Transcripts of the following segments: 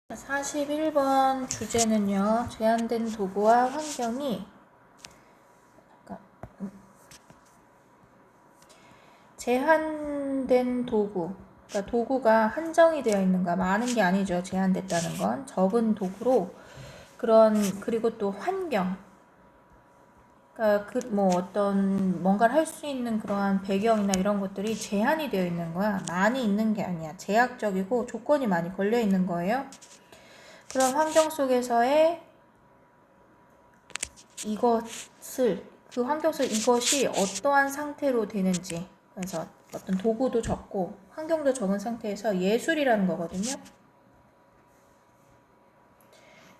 41번 주제는요, 제한된 도구와 환경이, 제한된 도구, 그러니까 도구가 한정이 되어 있는가, 많은 게 아니죠. 제한됐다는 건 적은 도구로 그리고 또 환경, 그러니까 어떤 뭔가를 할 수 있는 그러한 배경이나 이런 것들이 제한이 되어 있는 거야. 많이 있는 게 아니야. 제약적이고 조건이 많이 걸려 있는 거예요. 그런 환경 속에서의 그 환경 속 이것이 어떠한 상태로 되는지, 그래서 어떤 도구도 적고 환경도 적은 상태에서 예술이라는 거거든요.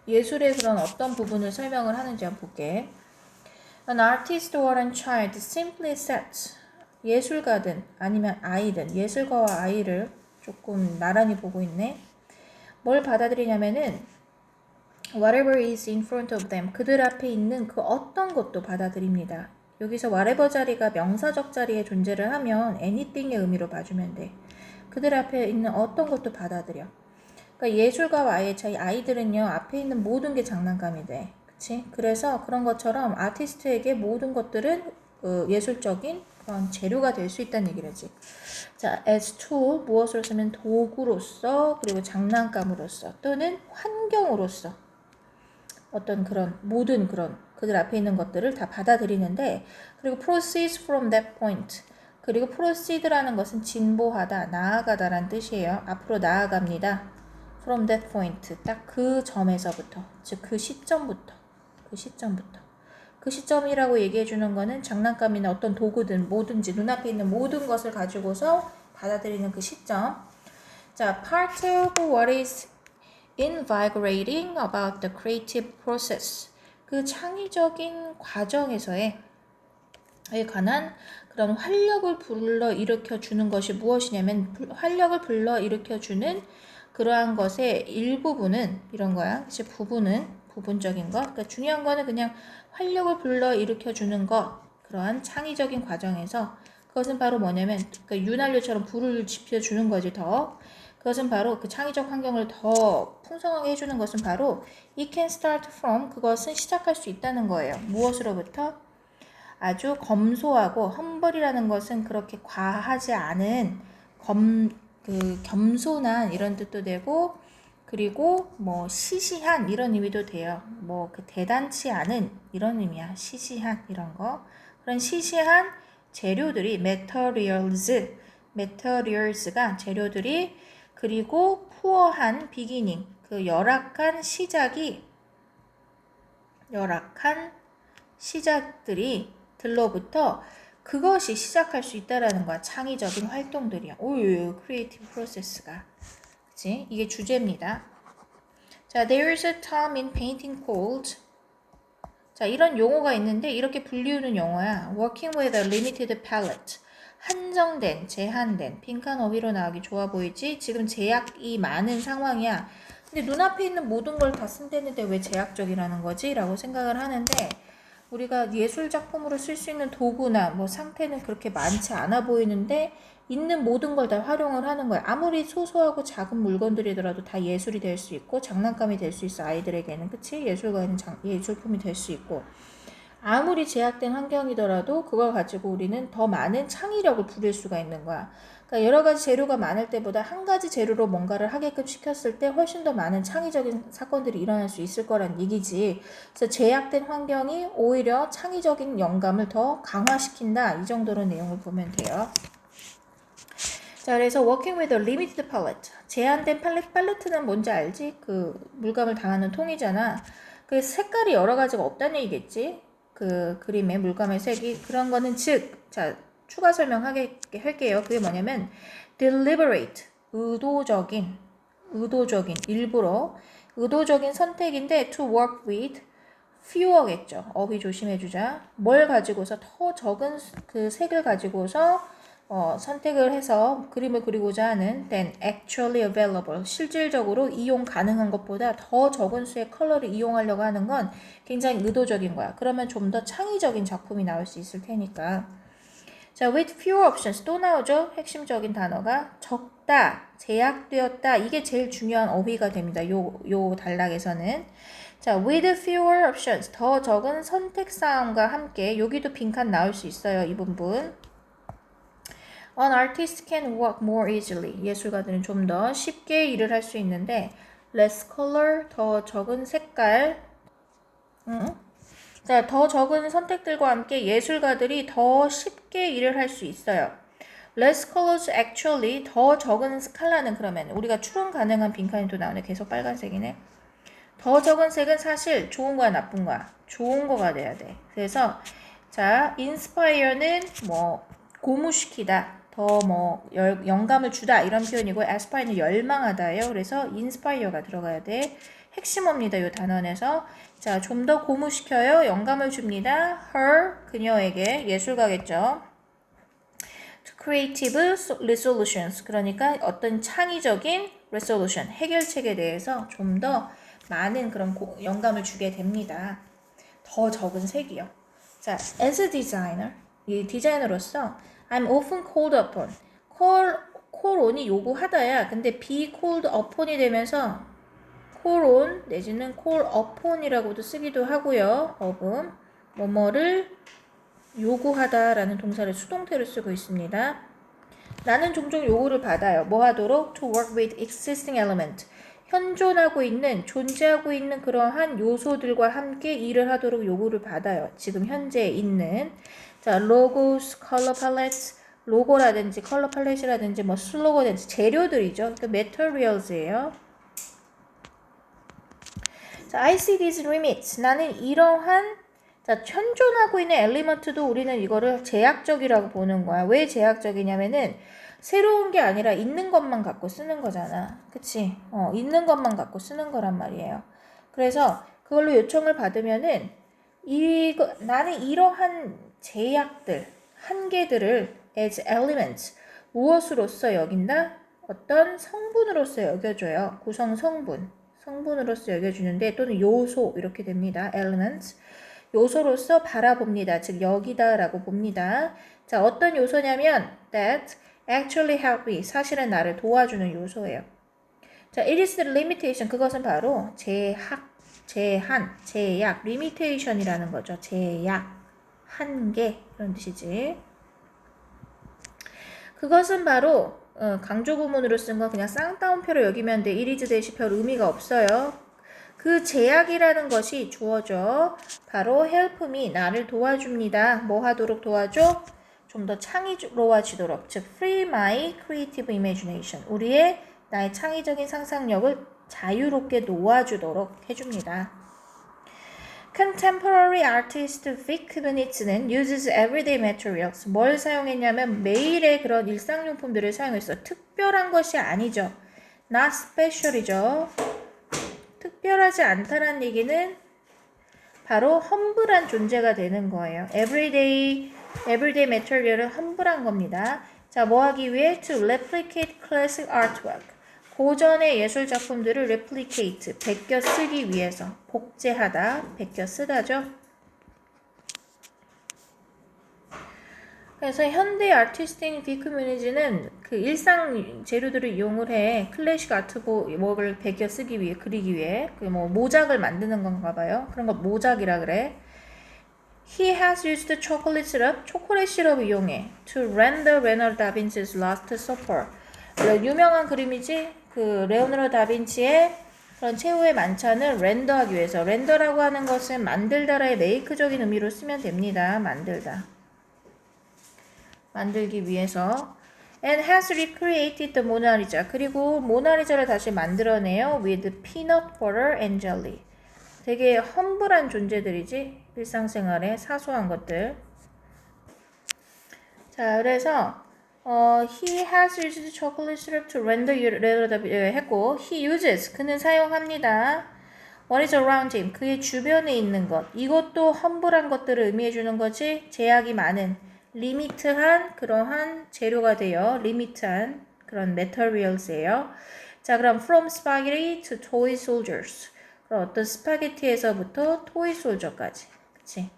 예술의 그런 어떤 부분을 설명을 하는지 한번 볼게. An artist or a child simply sets, 예술가든 아니면 아이든, 예술가와 아이를 조금 나란히 보고 있네. 뭘 받아들이냐면은 whatever is in front of them, 그들 앞에 있는 그 어떤 것도 받아들입니다. 여기서 whatever 자리가 명사적 자리에 존재를 하면 anything의 의미로 봐주면 돼. 그들 앞에 있는 어떤 것도 받아들여. 그러니까 예술가와 아이의 차이, 아이들은요 앞에 있는 모든 게 장난감이 돼. 그치? 그래서 그런 것처럼 아티스트에게 모든 것들은 예술적인 그런 재료가 될 수 있다는 얘기라지. 자, as tool, 무엇으로 쓰면 도구로서, 그리고 장난감으로서, 또는 환경으로서 어떤 모든 그런 그들 앞에 있는 것들을 다 받아들이는데, 그리고 proceeds from that point, 그리고 proceed라는 것은 진보하다, 나아가다라는 뜻이에요. 앞으로 나아갑니다. from that point, 딱 그 점에서부터, 즉 그 시점부터. 그 시점이라고 얘기해 주는 거는 장난감이나 어떤 도구든 뭐든지 눈앞에 있는 모든 것을 가지고서 받아들이는 그 시점. 자, part of what is invigorating about the creative process, 그 창의적인 과정에서에 관한 그런 활력을 불러일으켜 주는 것이 무엇이냐면, 활력을 불러일으켜 주는 그러한 것의 일부분은 이런 거야. 그치? 부분적인 것. 그러니까 중요한 거는 그냥 활력을 불러일으켜 주는 것, 그러한 창의적인 과정에서 그것은 바로 뭐냐면, 그러니까 윤활유처럼 불을 지펴주는 거지. 그것은 바로 그 창의적 환경을 더 풍성하게 해주는 것은 바로 it can start from, 그것은 시작할 수 있다는 거예요. 무엇으로부터? 아주 검소하고, 험벌이라는 것은 그렇게 과하지 않은 겸손한 이런 뜻도 되고, 그리고 시시한 이런 의미도 돼요. 대단치 않은 이런 의미야. 시시한 이런 거. 그런 시시한 재료들이 materials가 재료들이, 그리고 poor한 beginning, 그 열악한 시작들이 들로부터 그것이 시작할 수 있다라는 거야. 창의적인 활동들이야. creative process가. 그치? 이게 주제입니다. 자, there is a term in painting called, 자, 이런 용어가 있는데 이렇게 불리우는 용어야. working with a limited palette. 한정된, 제한된, 빈칸 어휘로 나오기 좋아 보이지? 지금 제약이 많은 상황이야. 근데 눈앞에 있는 모든 걸 다 쓴다는데 왜 제약적이라는 거지? 라고 생각을 하는데, 우리가 예술 작품으로 쓸 수 있는 도구나 상태는 그렇게 많지 않아 보이는데 있는 모든 걸 다 활용을 하는 거야. 아무리 소소하고 작은 물건들이더라도 다 예술이 될 수 있고 장난감이 될 수 있어. 아이들에게는. 그치? 예술가에는 예술품이 될 수 있고, 아무리 제약된 환경이더라도 그걸 가지고 우리는 더 많은 창의력을 부릴 수가 있는 거야. 그러니까 여러 가지 재료가 많을 때보다 한 가지 재료로 뭔가를 하게끔 시켰을 때 훨씬 더 많은 창의적인 사건들이 일어날 수 있을 거란 얘기지. 그래서 제약된 환경이 오히려 창의적인 영감을 더 강화시킨다. 이 정도로 내용을 보면 돼요. 자, 그래서 working with a limited palette. 제한된 팔레트는 뭔지 알지? 그 물감을 당하는 통이잖아. 그 색깔이 여러 가지가 없다는 얘기겠지? 그 그림의 물감의 색이. 그런 거는 자, 추가 설명하게 할게요. 그게 뭐냐면 deliberate, 일부러 의도적인 선택인데, to work with fewer겠죠. 어휘 조심해주자. 뭘 가지고서, 더 적은 그 색을 가지고서 선택을 해서 그림을 그리고자 하는 than actually available, 실질적으로 이용 가능한 것보다 더 적은 수의 컬러를 이용하려고 하는 건 굉장히 의도적인 거야. 그러면 좀 더 창의적인 작품이 나올 수 있을 테니까. 자, with fewer options 또 나오죠. 핵심적인 단어가 제약되었다, 제약되었다. 이게 제일 중요한 어휘가 됩니다. 요 단락에서는. 자, with fewer options, 더 적은 선택사항과 함께 여기도 빈칸 나올 수 있어요. 이 부분. An artist can work more easily. 예술가들은 좀 더 쉽게 일을 할 수 있는데 less color, 더 적은 색깔. 자, 더 적은 선택들과 함께 예술가들이 더 쉽게 일을 할 수 있어요. Less colors actually, 더 적은 스칼라는 그러면 우리가 추론 가능한 빈칸이 또 나오네. 계속 빨간색이네. 더 적은 색은 사실 좋은 거야, 나쁜 거야? 좋은 거가 돼야 돼. 그래서 자, inspire는 뭐 고무시키다, 더 뭐 영감을 주다 이런 표현이고 aspire는 열망하다예요. 그래서 inspire가 들어가야 돼. 핵심어입니다. 이 단원에서. 자, 좀 더 고무시켜요. 영감을 줍니다. her, 그녀에게, 예술가겠죠. creative resolutions, 그러니까 어떤 창의적인 resolution, 해결책에 대해서 좀 더 많은 그런 영감을 주게 됩니다. 더 적은 색이요. 자, as a designer, 이 디자이너로서 I'm often called upon. call on이 요구하다야. 근데 be called upon이 되면서 call on 내지는 call upon이라고도 쓰기도 하고요. 어금 뭐뭐를 요구하다라는 동사를 수동태로 쓰고 있습니다. 나는 종종 요구를 받아요. 뭐 하도록? To work with existing element. 현존하고 있는, 존재하고 있는 그러한 요소들과 함께 일을 하도록 요구를 받아요. 지금 현재 있는. 자, logos, color palettes, 로고라든지 컬러 팔레트라든지 뭐 슬로건이든지 재료들이죠. 그 materials예요. 자, I see these limits. 나는 이러한 자, 현존하고 있는 엘리먼트도 우리는 이거를 제약적이라고 보는 거야. 왜 제약적이냐면은 새로운 게 아니라 있는 것만 갖고 쓰는 거잖아. 그치? 있는 것만 갖고 쓰는 거란 말이에요. 그래서 그걸로 요청을 받으면은 나는 이러한 제약들, 한계들을 as elements, 무엇으로서 여긴다? 어떤 성분으로서 여겨줘요. 구성 성분으로서 여겨주는데 또는 요소 이렇게 됩니다. elements. 요소로서 바라봅니다. 즉 여기다 라고 봅니다. 자, 어떤 요소냐면 that actually help me. 사실은 나를 도와주는 요소예요. 자, it is the limitation. 그것은 바로 제한, 제약, limitation이라는 거죠. 제약, 한계 그런 뜻이지. 그것은 바로 강조 구문으로 쓴 거 그냥 쌍따옴표로 여기면 돼. it is 대시 별 의미가 없어요. 그 제약이라는 것이 주어져. 바로 help me, 나를 도와줍니다. 뭐 하도록 도와줘? 좀 더 창의로워지도록. 즉, free my creative imagination. 나의 창의적인 상상력을 자유롭게 놓아주도록 해줍니다. Contemporary artist Vic Muniz는 uses everyday materials. 뭘 사용했냐면 매일의 그런 일상용품들을 사용했어. 특별한 것이 아니죠. Not special이죠. 특별하지 않다는 얘기는 바로 험블한 존재가 되는 거예요. everyday material은 험블한 겁니다. 자, 뭐 하기 위해? To replicate classic artwork. 고전의 예술 작품들을 replicate, 베껴 쓰기 위해서. 복제하다, 베껴 쓰다죠. 그래서 현대 아티스트인 비크 뮤니즈는 그 일상 재료들을 이용을 해 클래식 아트웍을 베껴 쓰기 위해, 그리기 위해 그 뭐 모작을 만드는 건가 봐요. 그런 거 모작이라 그래. He has used chocolate syrup, 초콜릿 시럽을 이용해 to render Leonardo da Vinci's Last Supper. 유명한 그림이지. 그 레오나르도 다빈치의 그런 최후의 만찬을 렌더하기 위해서. 렌더라고 하는 것은 만들다라의 메이크적인 의미로 쓰면 됩니다. 만들기 위해서. And has recreated the Mona Lisa. 그리고 모나리자를 다시 만들어내요. With peanut butter and jelly. 되게 험블한 존재들이지. 일상생활에 사소한 것들. 자, 그래서 he has used chocolate syrup to render 했고, he uses, 그는 사용합니다. What is around him, 그의 주변에 있는 것. 이것도 험블한 것들을 의미해주는 거지. 제약이 많은, 리미트한 그러한 재료가 돼요. 리미트한 그런 materials예요. 자, 그럼 from spaghetti to toy soldiers. 그럼 어떤 스파게티에서부터 토이 솔저까지. 그치?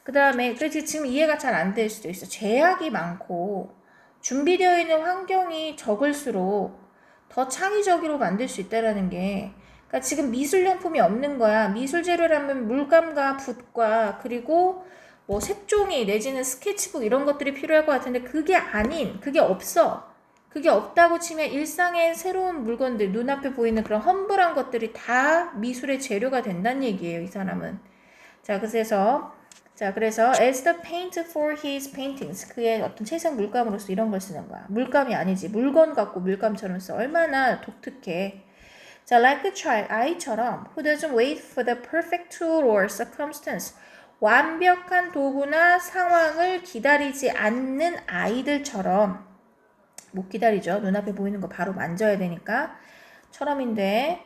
그 다음에, 그래서 지금 이해가 잘 안 될 수도 있어. 제약이 많고, 준비되어 있는 환경이 적을수록 더 창의적으로 만들 수 있다라는 게, 그러니까 지금 미술용품이 없는 거야. 미술 재료라면 물감과 붓과 그리고 뭐 색종이 내지는 스케치북 이런 것들이 필요할 것 같은데 그게 없어. 그게 없다고 치면 일상의 새로운 물건들, 눈앞에 보이는 그런 험블한 것들이 다 미술의 재료가 된다는 얘기예요, 이 사람은. 그래서 as the paint for his paintings, 그의 어떤 채색 물감으로서 이런 걸 쓰는 거야. 물감이 아니지, 물건 갖고 물감처럼 써. 얼마나 독특해. 자, like a child, 아이처럼 who doesn't wait for the perfect tool or circumstance, 완벽한 도구나 상황을 기다리지 않는 아이들처럼. 못 기다리죠. 눈앞에 보이는 거 바로 만져야 되니까. 처럼인데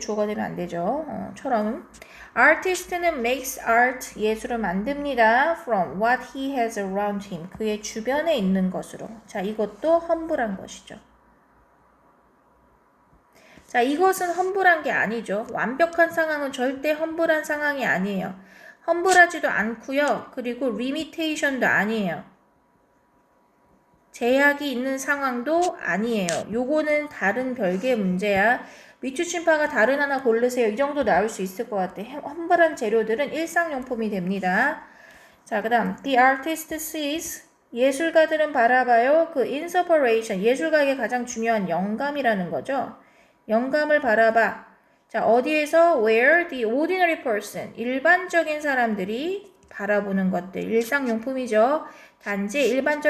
주어가 되면 안 되죠. 처럼. Artist는 makes art, 예술을 만듭니다. From what he has around him, 그의 주변에 있는 것으로. 자, 이것도 험블한 것이죠. 자, 이것은 험블한 게 아니죠. 완벽한 상황은 절대 험블한 상황이 아니에요. 험블하지도 않고요. 그리고 limitation도 아니에요. 제약이 있는 상황도 아니에요. 요거는 다른 별개의 문제야. 미추침파가 다른 하나 고르세요. 이 정도 나올 수 있을 것 같아. 험블한 재료들은 일상용품이 됩니다. 자, 그 다음 The artist sees, 예술가들은 바라봐요. 그 inspiration, 예술가에게 가장 중요한 영감이라는 거죠. 영감을 바라봐. 자, 어디에서? Where the ordinary person, 일반적인 사람들이 바라보는 것들, 일상용품이죠. 단지 일반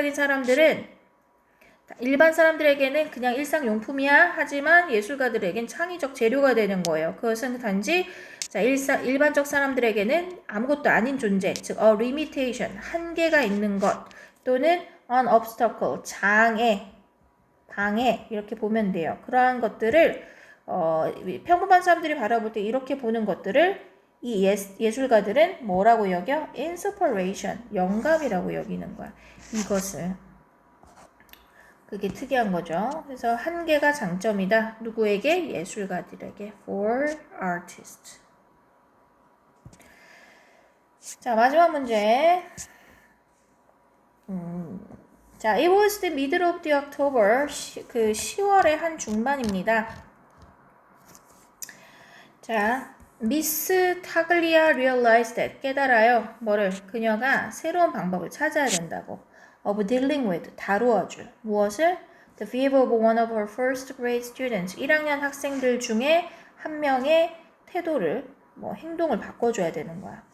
사람들에게는 그냥 일상용품이야. 하지만 예술가들에겐 창의적 재료가 되는 거예요. 그것은 단지 일반적 사람들에게는 아무것도 아닌 존재, 즉 a limitation, 한계가 있는 것, 또는 an obstacle, 방해 이렇게 보면 돼요. 그러한 것들을 평범한 사람들이 바라볼 때 이렇게 보는 것들을 이 예술가들은 뭐라고 여겨? inspiration, 영감이라고 여기는 거야. 이것을. 그게 특이한 거죠. 그래서 한계가 장점이다. 누구에게? 예술가들에게. For artists. 자, 마지막 문제. 자, it was the middle of the October. 그 10월의 한 중반입니다. 자, 미스 타글리아 realized that, 깨달아요. 뭐를? 그녀가 새로운 방법을 찾아야 된다고. of dealing with, 다루어줄. 무엇을? the fever of one of her first grade students. 1학년 학생들 중에 한 명의 태도를, 행동을 바꿔줘야 되는 거야.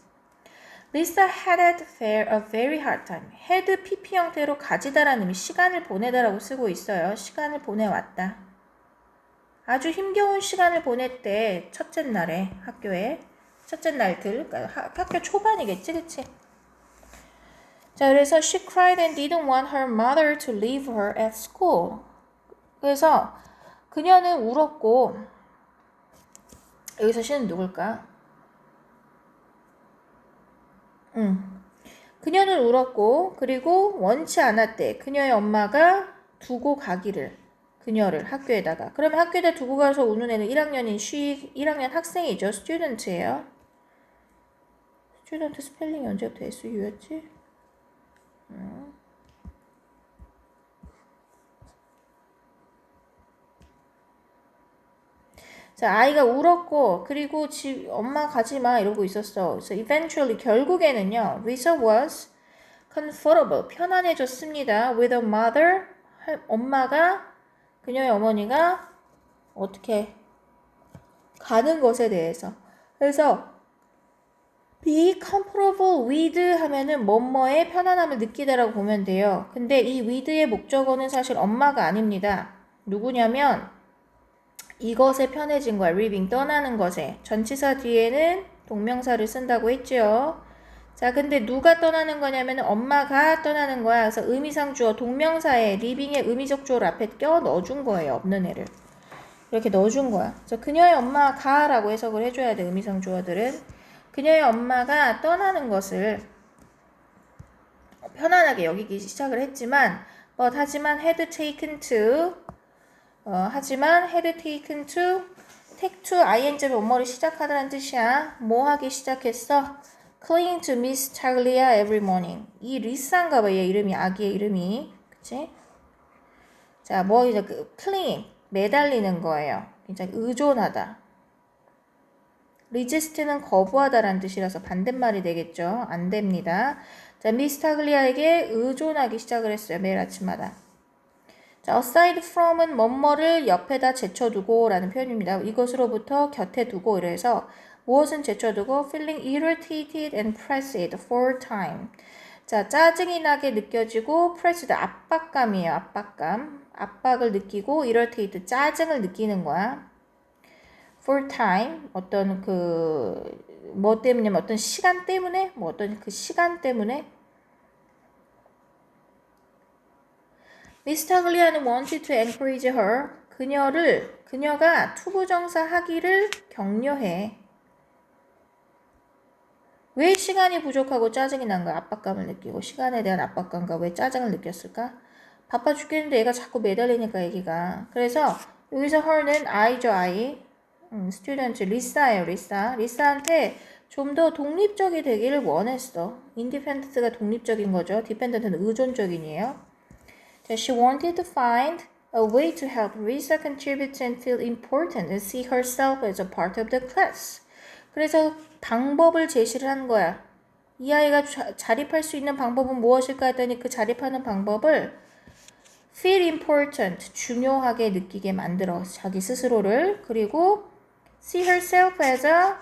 Lisa had a very hard time. had PP 형태로 가지다라는 의미, 시간을 보내다라고 쓰고 있어요. 시간을 보내왔다. 아주 힘겨운 시간을 보냈대. 첫째 날에 학교에. 첫째 날들. 그러니까 학교 초반이겠지, 그치? 자, 그래서 she cried and didn't want her mother to leave her at school. 그래서 그녀는 울었고, 여기서 she는 누굴까? 그녀는 울었고, 그리고 원치 않았대. 그녀의 엄마가 두고 가기를. 그녀를 학교에다가. 그러면 학교에다 두고 가서 우는 애는 1학년 학생이죠. 스튜던트예요. 스튜던트 스펠링이 언제부터 SU였지? 자, 아이가 울었고, 그리고 엄마 가지마 이러고 있었어. 그래서 eventually, 결국에는요, Lisa was comfortable, 편안해졌습니다. with a mother, 그녀의 어머니가 어떻게 가는 것에 대해서. 그래서 be comfortable with 하면은 뭐뭐의 편안함을 느끼다라고 보면 돼요. 근데 이 with의 목적어는 사실 엄마가 아닙니다. 누구냐면 이것에 편해진 거야. living, 떠나는 것에. 전치사 뒤에는 동명사를 쓴다고 했죠. 자, 근데 누가 떠나는 거냐면 엄마가 떠나는 거야. 그래서 의미상 주어, 동명사에 living의 의미적 주어를 앞에 껴 넣어준 거예요. 없는 애를. 이렇게 넣어준 거야. 그래서 그녀의 엄마가 라고 해석을 해줘야 돼. 의미상 주어들은. 그녀의 엄마가 떠나는 것을 편안하게 여기기 시작을 했지만, 하지만 had taken to, take to, ing로 뭐뭐를 시작하다는 뜻이야. 뭐 하기 시작했어? Clinging to Miss Taglia every morning. 이 리사인가 봐, 얘 이름이, 아기의 이름이. 그치? 자, 뭐 이제 그 cling, 매달리는 거예요. 굉장히 의존하다. resist는 거부하다라는 뜻이라서 반대말이 되겠죠. 안 됩니다. 자, 미스타글리아에게 의존하기 시작을 했어요. 매일 아침마다. 자, aside from은 뭐뭐를 옆에다 제쳐두고 라는 표현입니다. 이것으로부터 곁에 두고 이래서 무엇은 제쳐두고 feeling irritated and pressed for time. 자, 짜증이 나게 느껴지고 pressed 압박감이에요. 압박감. 압박을 느끼고 irritated 짜증을 느끼는 거야. for time 어떤 뭐 때문에 어떤 시간 때문에 뭐 어떤 그 시간 때문에 미스타글리아는 wanted to encourage her. 그녀가 투부정사 하기를 격려해. 왜 시간이 부족하고 짜증이 난 거야? 압박감을 느끼고 시간에 대한 압박감과 왜 짜증을 느꼈을까? 바빠 죽겠는데 얘가 자꾸 매달리니까 얘기가. 그래서 여기서 her는 I죠, I. 스튜던트 리사예요, 리사. 리사한테 좀 더 독립적이 되기를 원했어. independent가 독립적인 거죠. dependent는 의존적인이에요. She wanted to find a way to help Lisa contribute and feel important and see herself as a part of the class. 그래서 방법을 제시를 한 거야. 이 아이가 자립할 수 있는 방법은 무엇일까 했더니 그 자립하는 방법을 feel important, 중요하게 느끼게 만들어. 자기 스스로를. 그리고 see herself as a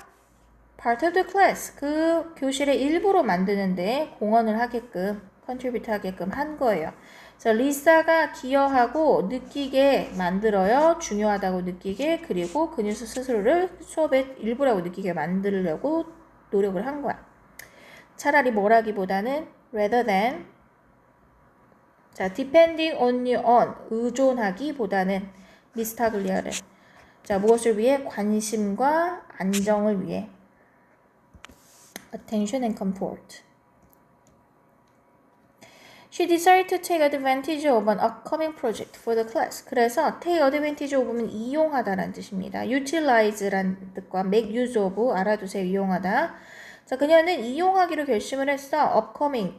part of the class. 그 교실의 일부로 만드는데 공헌을 하게끔, contribute 하게끔 한 거예요. 그래서 리사가 기여하고 느끼게 만들어요. 중요하다고 느끼게. 그리고 그녀 스스로를 수업의 일부라고 느끼게 만들려고 노력을 한 거야. 차라리 뭐라기보다는 rather than 자, depending on you on 의존하기보다는 미스타글리아를 자, 무엇을 위해? 관심과 안정을 위해 attention and comfort. She decided to take advantage of an upcoming project for the class. 그래서 take advantage of는 이용하다라는 뜻입니다. utilize라는 뜻과 make use of 알아두세요. 이용하다. 자, 그녀는 이용하기로 결심을 했어. upcoming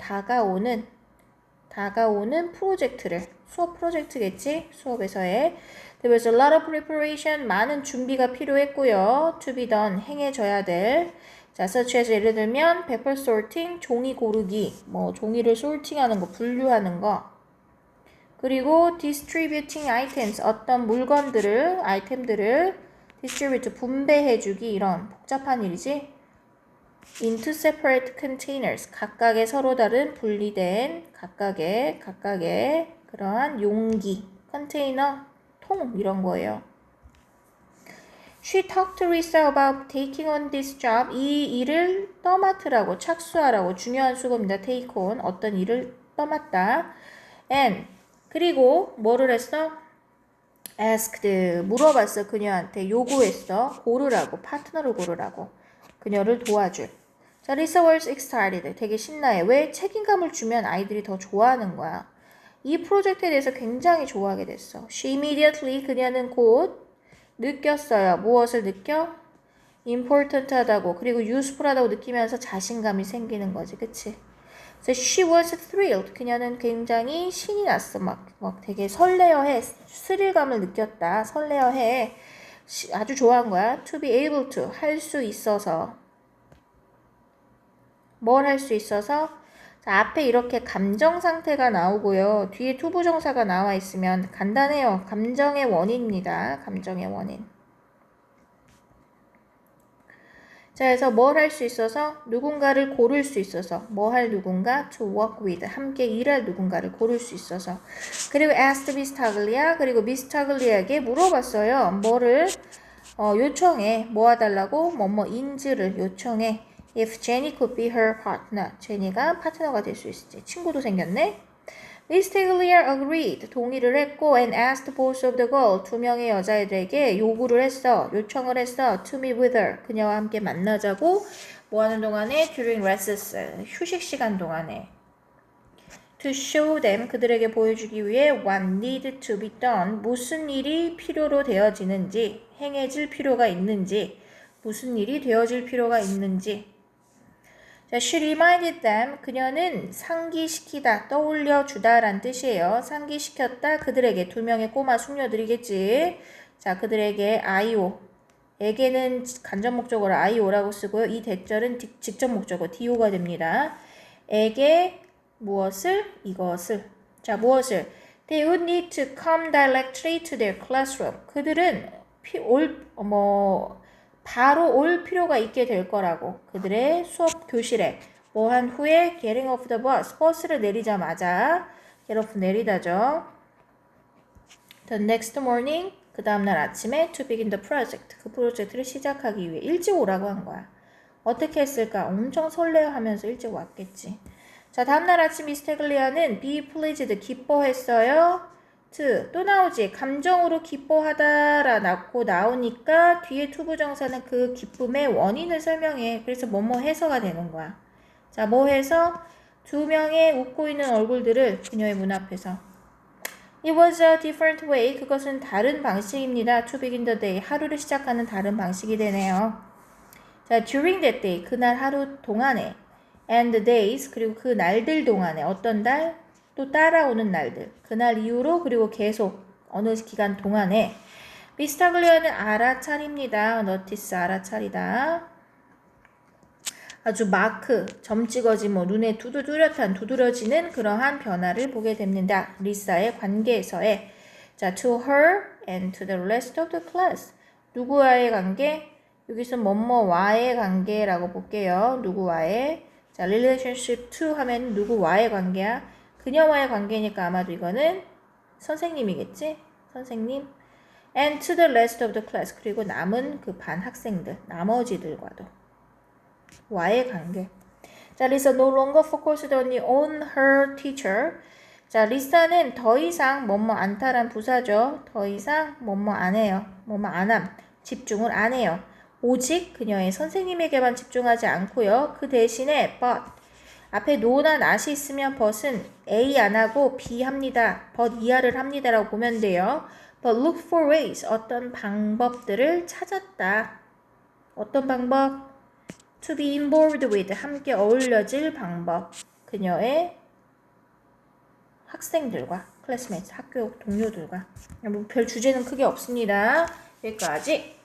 다가오는 프로젝트를 수업 프로젝트겠지? 수업에서의 There was a lot of preparation 많은 준비가 필요했고요. to be done 행해져야 될 자, such as 예를 들면 paper sorting, 종이 고르기, 뭐 종이를 sorting하는 거, 분류하는 거. 그리고 distributing items, 어떤 물건들을, 아이템들을 distribute, 분배해주기 이런 복잡한 일이지. into separate containers, 각각의 서로 다른 분리된 각각의 그러한 용기, 컨테이너, 통 이런 거예요. She talked to Lisa about taking on this job. 이 일을 떠맡으라고, 착수하라고, 중요한 수고입니다. take on, 어떤 일을 떠맡다. And, 그리고 뭐를 했어? asked, 물어봤어. 그녀한테 요구했어. 고르라고, 파트너를 고르라고. 그녀를 도와줄. 자, Lisa was excited. 되게 신나해. 왜? 책임감을 주면 아이들이 더 좋아하는 거야. 이 프로젝트에 대해서 굉장히 좋아하게 됐어. She immediately, 그녀는 곧 느꼈어요. 무엇을 느껴? important하다고 그리고 useful하다고 느끼면서 자신감이 생기는 거지. 그치? So she was thrilled. 그녀는 굉장히 신이 났어. 막 되게 설레어해. 스릴감을 느꼈다. 설레어해. 아주 좋아한 거야. To be able to. 할 수 있어서. 뭘 할 수 있어서? 자, 앞에 이렇게 감정 상태가 나오고요. 뒤에 투부정사가 나와 있으면 간단해요. 감정의 원인입니다. 감정의 원인. 자, 그래서 뭘 할 수 있어서? 누군가를 고를 수 있어서. 뭐 할 누군가? To work with. 함께 일할 누군가를 고를 수 있어서. 그리고 asked 미스타글리아. 그리고 미스타글리아에게 물어봤어요. 뭐를? 요청해. 뭐 해달라고? 인지를 요청해. If Jenny could be her partner. 제니가 파트너가 될 수 있을지. 친구도 생겼네. Miss Taglier agreed. 동의를 했고 and asked both of the girls. 두 명의 여자애들에게 요구를 했어. 요청을 했어. To meet with her. 그녀와 함께 만나자고. 뭐 하는 동안에? During recess. 휴식 시간 동안에. To show them. 그들에게 보여주기 위해 what needed to be done. 무슨 일이 필요로 되어지는지. 행해질 필요가 있는지. 무슨 일이 되어질 필요가 있는지. 자, she reminded them. 그녀는 상기시키다, 떠올려 주다란 뜻이에요. 상기시켰다. 그들에게 두 명의 꼬마 숙녀들이겠지. 자, 그들에게 아이오. 에게는 간접 목적어로 아이오라고 쓰고요. 이 대절은 직접 목적어 디오가 됩니다. 에게 무엇을? 이것을. 자, 무엇을? They would need to come directly to their classroom. 그들은 바로 올 필요가 있게 될 거라고. 그들의 수업 교실에 뭐 한 후에 getting off the bus. 버스를 내리자마자 get off 내리다죠. The next morning. 그 다음날 아침에 to begin the project. 그 프로젝트를 시작하기 위해 일찍 오라고 한 거야. 어떻게 했을까? 엄청 설레하면서 일찍 왔겠지. 자, 다음날 아침 미스테글리아는 be pleased. 기뻐했어요. 또 나오지. 감정으로 기뻐하다라 나오니까 뒤에 투부정사는 그 기쁨의 원인을 설명해. 그래서 뭐뭐 해서가 되는 거야. 자, 뭐 해서? 두 명의 웃고 있는 얼굴들을 그녀의 문 앞에서. It was a different way. 그것은 다른 방식입니다. To begin the day. 하루를 시작하는 다른 방식이 되네요. 자, during that day. 그날 하루 동안에. And the days. 그리고 그 날들 동안에. 어떤 달? 또 따라오는 날들. 그날 이후로 그리고 계속 어느 기간 동안에 미스타글리아는 알아차립니다. notice 알아차리다. 아주 마크, 점 찍어진 눈에 두드러지는 그러한 변화를 보게 됩니다. 리사의 관계에서의. 자, to her and to the rest of the class. 누구와의 관계? 여기서 뭐뭐와의 관계라고 볼게요. 누구와의. 자, relationship to 하면 누구와의 관계야? 그녀와의 관계니까 아마도 이거는 선생님이겠지? 선생님. And to the rest of the class. 그리고 남은 그 반 학생들, 나머지들과도. 와의 관계. 자, Lisa no longer focused only on her teacher. 자, 리사는 더 이상 뭐뭐 않다란 부사죠. 더 이상 뭐뭐 안 해요. 뭐뭐 안 함. 집중을 안 해요. 오직 그녀의 선생님에게만 집중하지 않고요. 그 대신에 but 앞에 no나 not이 있으면 but은 A 안 하고 B 합니다. but 이하를 합니다라고 보면 돼요. But look for ways. 어떤 방법들을 찾았다. 어떤 방법? To be involved with. 함께 어울려질 방법. 그녀의 학생들과 classmates. 학교 동료들과. 별 주제는 크게 없습니다. 여기까지.